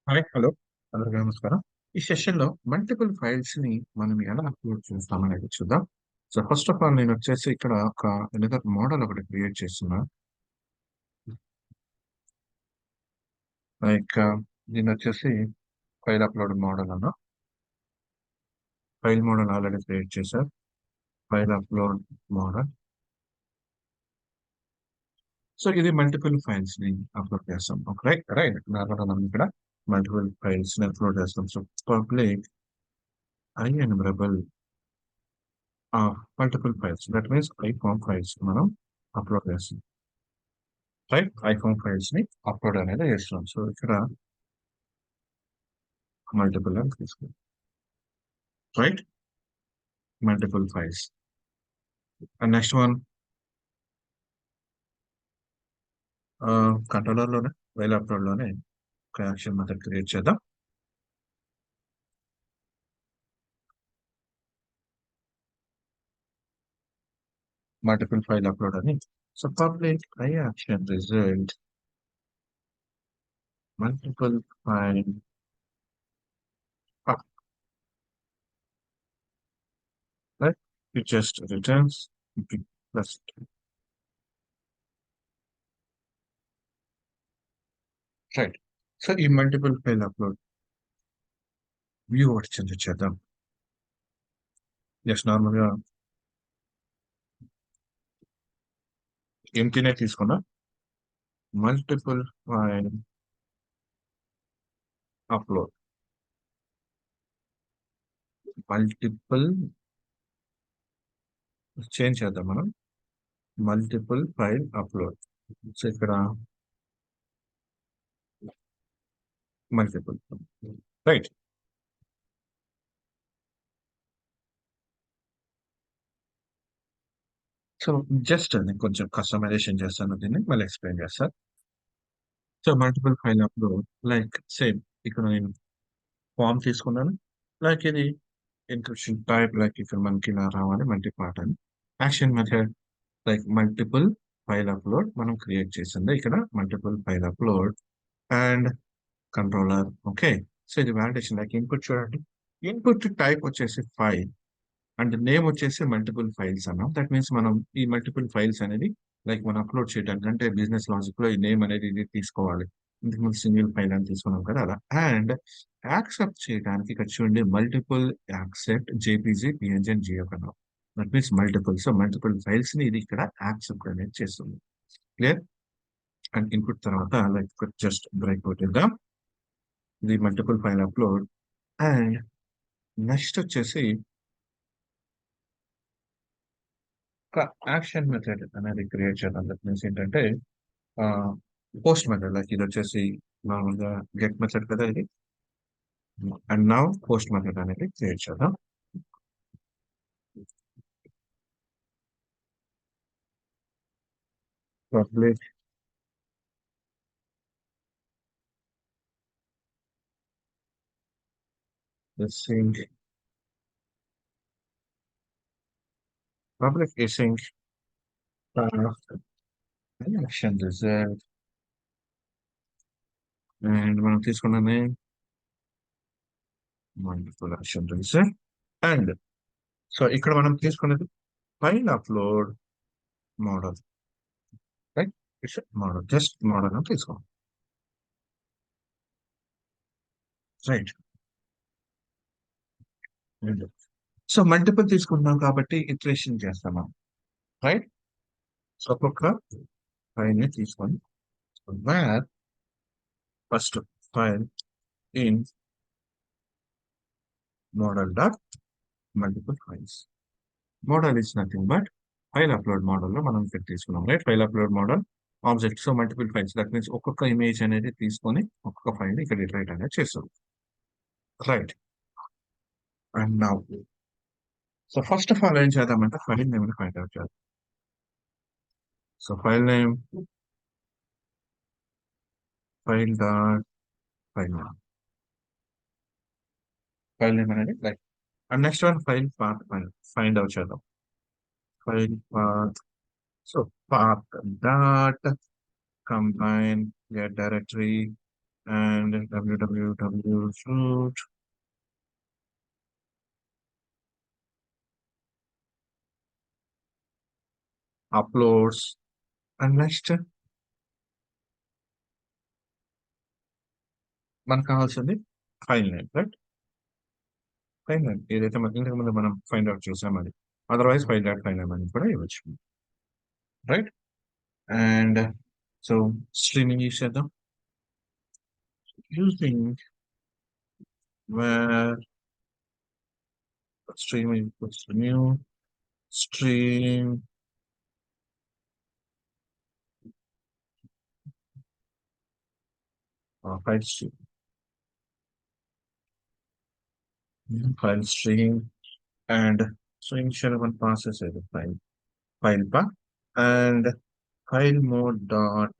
Hi hello అందరికీ నమస్కారం. ఈ సెషన్‌లో మల్టిపుల్ ఫైల్స్‌ని మనం ఎలా అప్‌లోడ్ చేస్తామనేది చూద్దాం. సో, ఫస్ట్ ఆఫ్ ఆల్ నేనొచ్చేసి ఇక్కడ ఒక ఎనదర్ మోడల్ ఒకటి క్రియేట్ చేస్తున్నా. లైక్ దీన్నొచ్చేసి ఫైల్ అప్‌లోడ్ మోడల్ అన్నా. ఫైల్ మోడల్ ఆల్రెడీ క్రియేట్ చేశా. File upload model. సో, ఇది మల్టిపుల్ ఫైల్స్‌ని అప్‌లోడ్ చేస్తాం. ఓకే. రైట్. నార్మల్‌గా మనం ఇక్కడ మల్టిపుల్ ఫైల్స్‌ని అప్‌లోడ్ చేస్తాం. So, public IEnumerable multiple files. That means IForm files మనం అప్‌లోడ్ చేస్తాం. రైట్. ఐఫోన్ ఫైల్స్ ని అప్లోడ్ అనేది చేస్తున్నాం. సో ఇక్కడ మల్టిపుల్ అని తీసుకుంటాం. Right. Multiple files and next one controller లోనే వైల్ అప్లోడ్ లోనే ఒక యాక్షన్ మెథడ్ క్రియేట్ చేద్దాం. మల్టిపుల్ ఫైల్ అప్లోడ్ అని. So public I action result multiple file right. It just returns plus right. So ఈ multiple file upload view ఒకటి change చేద్దాం. Just normal గా ఎంటీనే తీసుకున్నా. Multiple file upload multiple change చేద్దాం మనం. Multiple file upload. So ఇక్కడ multiple right. So just నేను కొంచెం కస్టమైజేషన్ చేస్తాను, దీన్ని మళ్ళీ ఎక్స్ప్లెయిన్ చేస్తాను. So multiple file upload like same. ఇక్కడ నేను ఫామ్ తీసుకున్నాను. లైక్ ఇది ఎన్క్రిప్షన్ టైప్, లైక్ ఇక్కడ మనకి ఇలా రావాలి మల్టీ పార్ట్ అని. Action method like multiple file upload మనం క్రియేట్ చేసింది ఇక్కడ multiple file upload and controller. Okay. So ఇది వాలిడేషన్. లైక్ ఇన్పుట్ చూడండి. ఇన్పుట్ టైప్ వచ్చేసి ఫైల్ అండ్ నేమ్ వచ్చేసి మల్టిపుల్ ఫైల్స్ అన్నాం. దట్ మీన్స్ మనం ఈ మల్టిపుల్ ఫైల్స్ అనేది లైక్ మనం అప్లోడ్ చేయడానికి అంటే బిజినెస్ లాజిక్ లో ఈ నేమ్ అనేది ఇది తీసుకోవాలి. ఇంతకు ముందు సింగిల్ ఫైల్ అని తీసుకున్నాం కదా అలా. అండ్ యాక్సెప్ట్ చేయడానికి ఇక్కడ చూడండి multiple accept JPG PNG and GIF అన్నాం. That means multiple. So multiple files ని ఇది ఇక్కడ యాక్సెప్ట్ అనేది చేస్తుంది. క్లియర్. అండ్ ఇన్పుట్ తర్వాత లైక్ జస్ట్ బ్రేక్ కొట్టిద్దాం. ఇది multiple file upload and next వచ్చేసి ఒక యాక్షన్ మెథడ్ అనేది క్రియేట్ చేద్దాం. దట్ మీన్స్ ఏంటంటే పోస్ట్ మెథడ్. లైక్ ఇది వచ్చేసి నార్మల్గా గెట్ మెథడ్ కదా ఇది. అండ్ నౌ పోస్ట్ మెథడ్ అనేది క్రియేట్ చేద్దాం. Public async public async action result and మనం తీసుకున్న name multiple action result and so ఇక్కడ మనం తీసుకున్నది file upload model. Right. It's model, just model అని తీసుకోండి. రైట్. సో మల్టిపుల్ తీసుకుంటున్నాం కాబట్టి ఇటరేషన్ చేస్తాం మనం. రైట్. సో ఒక్కొక్క ఫైల్ ని తీసుకొని where first file in model dot multiple files. Model is nothing but file upload model లో మనం ఇక్కడ తీసుకున్నాం. Right. File upload model object. So multiple files that means ఒక్కొక్క ఇమేజ్ అనేది తీసుకొని ఒక్కొక్క ఫైల్ ఇక్కడ ఇటరేట్ అనేది చేస్తుంది. Right. And now so first of all ఏం చేద్దామంటే ఫైల్ నేమ్ ని ఫైండ్ అవుట్ చేద్దాం. So file name file dot file name. File name అనేది like and next one file path find out చేద్దాం. File path. So path dot combine get directory and www shoot uploads and next మనకు కావాల్సింది file name right. File name ఏదైతే మనకి ఇంతకు ముందు మనం find out చేసాం అది, otherwise file dot file name అని కూడా ఇవ్వచ్చు right. And so streaming use చేద్దాం. Using where stream equals to new stream file stream, file stream, and so initial one passes as a file path and file mode dot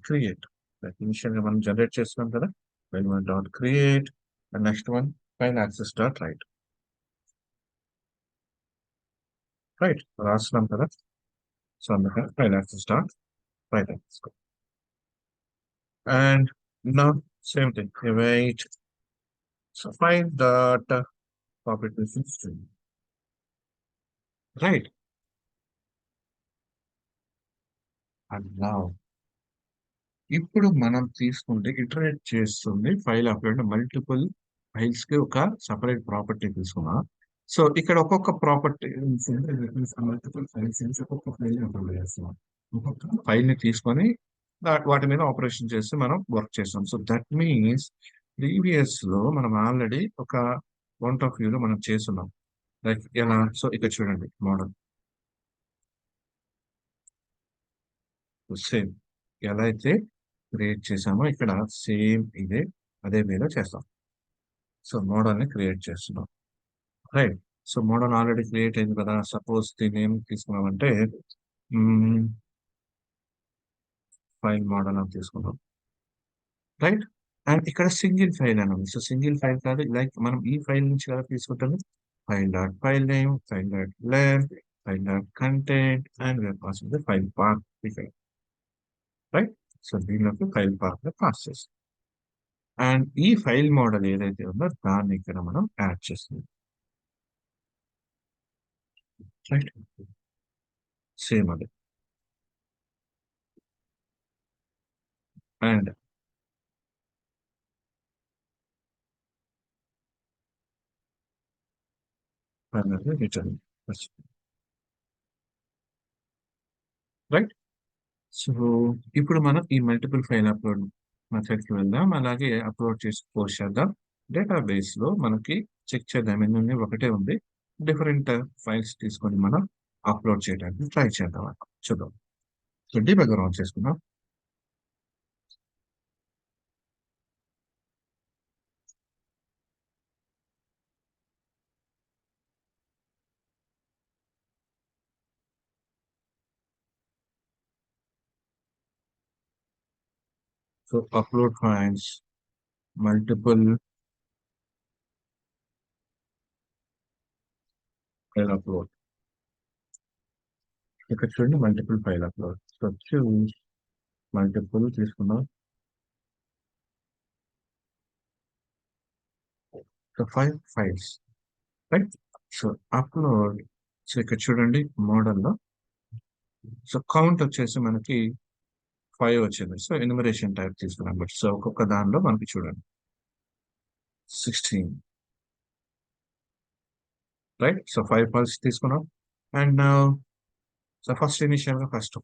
create. Like initially one generate చేస్తున్నాం కదా, file mode dot create, and next one file access dot write. Right, రాస్తున్నాం కదా, so అందుకని file access dot write. And now same thing, wait, so file dot property system. Right. And now ఇప్పుడు మనం తీసుకుంటే iterate చేస్తుంది file upload multiple files కి ఒక separate property తీసుకున్నాం. సో ఇక్కడ ఒక్కొక్క ప్రాపర్టీ మల్టిపుల్ ఫైల్స్ నుంచి ఒక్కొక్క ఫైల్ అప్లోడ్ చేస్తున్నాం. ఒక్కొక్క ఫైల్ ని తీసుకొని వాటి మీద ఆపరేషన్ చేసి మనం వర్క్ చేస్తాం. సో దట్ మీన్స్ ప్రీవియస్ లో మనం ఆల్రెడీ ఒక పాయింట్ ఆఫ్ వ్యూ లో మనం చేస్తున్నాం. లైక్ ఎలా, సో ఇక్కడ చూడండి మోడల్ సేమ్ ఎలా అయితే క్రియేట్ చేసామో ఇక్కడ సేమ్ ఇదే అదే వేలో చేస్తాం. సో మోడల్ ని క్రియేట్ చేస్తున్నాం right. So model already create అయింది కదా, సపోజ్ దీన్ని ఏం తీసుకున్నామంటే ఫైల్ మోడల్ అని తీసుకున్నాం రైట్. అండ్ ఇక్కడ సింగిల్ ఫైల్ అని ఉంది. సో సింగిల్ ఫైల్ కాదు, లైక్ మనం ఈ ఫైల్ నుంచి కదా తీసుకుంటాము, file dot file name, file dot length, file dot content and where pass file path ఇక్కడ రైట్. సో దీనిలోకి ఫైల్ పాత్ పాస్ చేస్తాం. అండ్ ఈ ఫైల్ మోడల్ ఏదైతే ఉందో దాన్ని ఇక్కడ మనం యాడ్ చేస్తుంది రైట్. సేమ్ అది. And finally return right. So ఇప్పుడు మనం ఈ మల్టిపుల్ ఫైల్ అప్లోడ్ మెథడ్కి వెళ్దాం, అలాగే అప్లోడ్ చేసి పోస్ట్ చేద్దాం. డేటాబేస్ లో మనకి చెక్ చేద్దాం ఎన్ని ఒకటే ఉంది, డిఫరెంట్ ఫైల్స్ తీసుకొని మనం అప్లోడ్ చేయడానికి ట్రై చేద్దాం. చూద్దాం. సో డీబగ్గర్ ఆన్ చేసుకుందాం. So upload files, multiple file upload, ఇక్కడ చూడండి multiple file upload. So choose multiple తీసుకుందాం. So 5 files right. So upload, so ఇక్కడ చూడండి మోడల్లో సో కౌంట్ వచ్చేసి మనకి 5 వచ్చింది. సో ఎన్యుమరేషన్ టైప్ తీసుకున్నాం బట్ సో ఒక్కొక్క దానిలో మనకి చూడండి 16 రైట్. సో 5 ఫైల్స్ తీసుకున్నాం. అండ్ సో ఫస్ట్ ఇనిషియల్ గా first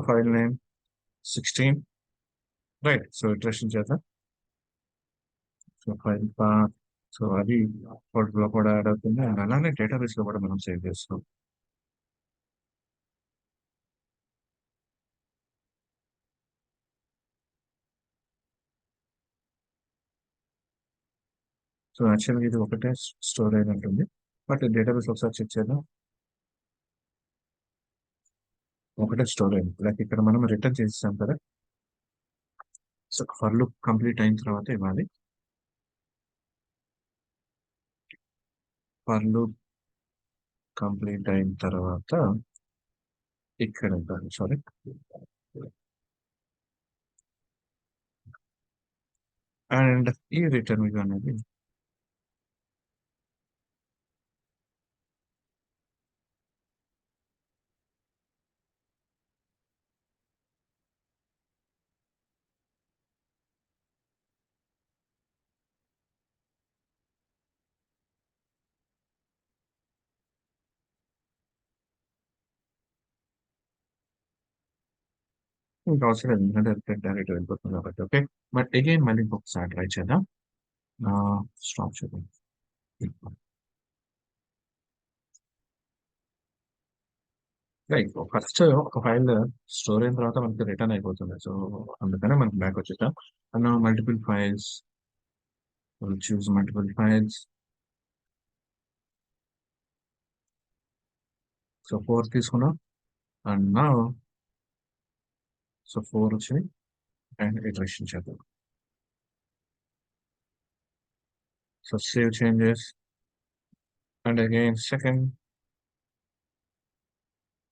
file name 16 right. So iteration చేద్దాం. సో ఫైల్ పాత్, సో అది లో కూడా యాడ్ అవుతుంది అండ్ అలానే డేటాబేస్ లో కూడా మనం సేవ్ చేస్తాం. సో యాక్చువల్గా ఇది ఒకటే స్టోర్ అయిన ఉంటుంది, బట్ డేటాబేస్ ఒకసారి చెక్ చేద్దాం. ఒకటే స్టోర్ అయింది, లైక్ ఇక్కడ మనం రిటర్న్ చేసేసాం కదా. సో ఫర్ లుక్ కంప్లీట్ అయిన తర్వాత ఇవ్వాలి. ఫర్ లుక్ కంప్లీట్ అయిన తర్వాత ఇక్కడ సారీ అండ్ ఈ రిటర్న్ వ్యూ అనేది ఇంకా అవసరం లేదు ఎందుకంటే డైరెక్ట్ వెళ్ళిపోతుంది కాబట్టి ఓకే. బట్ అగైన్ మళ్ళీ ఇంకొకసారి ట్రై చేద్దాం. స్టాప్ చేద్దాం. లైక్ ఫస్ట్ ఒక ఫైల్ స్టోర్ అయిన తర్వాత మనకి రిటర్న్ అయిపోతుంది. సో అందుకనే మనకి బ్యాక్ వచ్చేసాం. And multiple files, choose multiple files. So 4 తీసుకున్నాం. అండ్ నా సో 4 వచ్చినాయి. అండ్ ఇటరేషన్ చేద్దాం. So save changes and again second.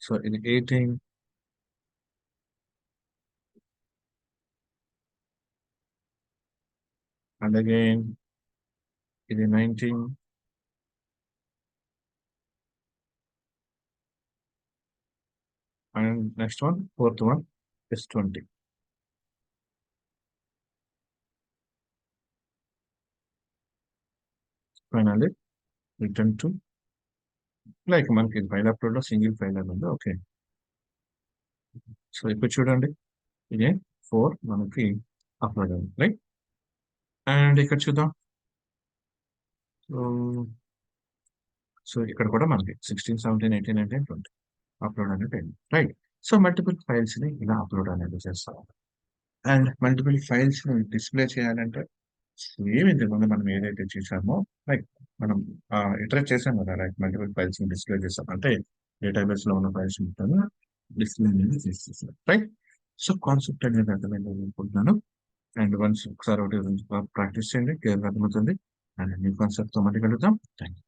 So ఇది 18 అండ్ అగైన్ ఇది 19 and next one fourth one is 20. Finally return to like మనకి file upload లో single file అని ఉంది. ఓకే. సో ఇప్పుడు చూడండి ఇదే 4 మనకి అప్లోడ్ అయింది రైట్. అండ్ ఇక్కడ చూద్దాం. సో సో ఇక్కడ కూడా మనకి 16, 17, 18, 19, 20 అప్లోడ్ అనేది అయింది రైట్. సో మల్టిపుల్ ఫైల్స్ ని ఇలా అప్లోడ్ అనేది చేస్తాం. అండ్ మల్టిపుల్ ఫైల్స్ ని డిస్ప్లే చేయాలంటే సేమ్ ఇంతకు ముందు మనం ఏదైతే చేసామో లైక్ మనం ఇటరేట్ చేసాం కదా లైక్ మల్టిపుల్ ఫైల్స్ ని డిస్ప్లే చేస్తాం అంటే డేటాబేస్ లో ఉన్న ఫైల్స్ మొత్తం డిస్ప్లే అనేది చేసేసాం రైట్. సో కాన్సెప్ట్ అనేది అర్థమైంది అనుకుంటున్నాను. అండ్ వన్స్ ఒకసారి ఒకటి ప్రాక్టీస్ చేయండి క్లియర్గా అర్థమవుతుంది. అండ్ న్యూ కాన్సెప్ట్ తో మళ్ళీ కలుద్దాం. Thank you.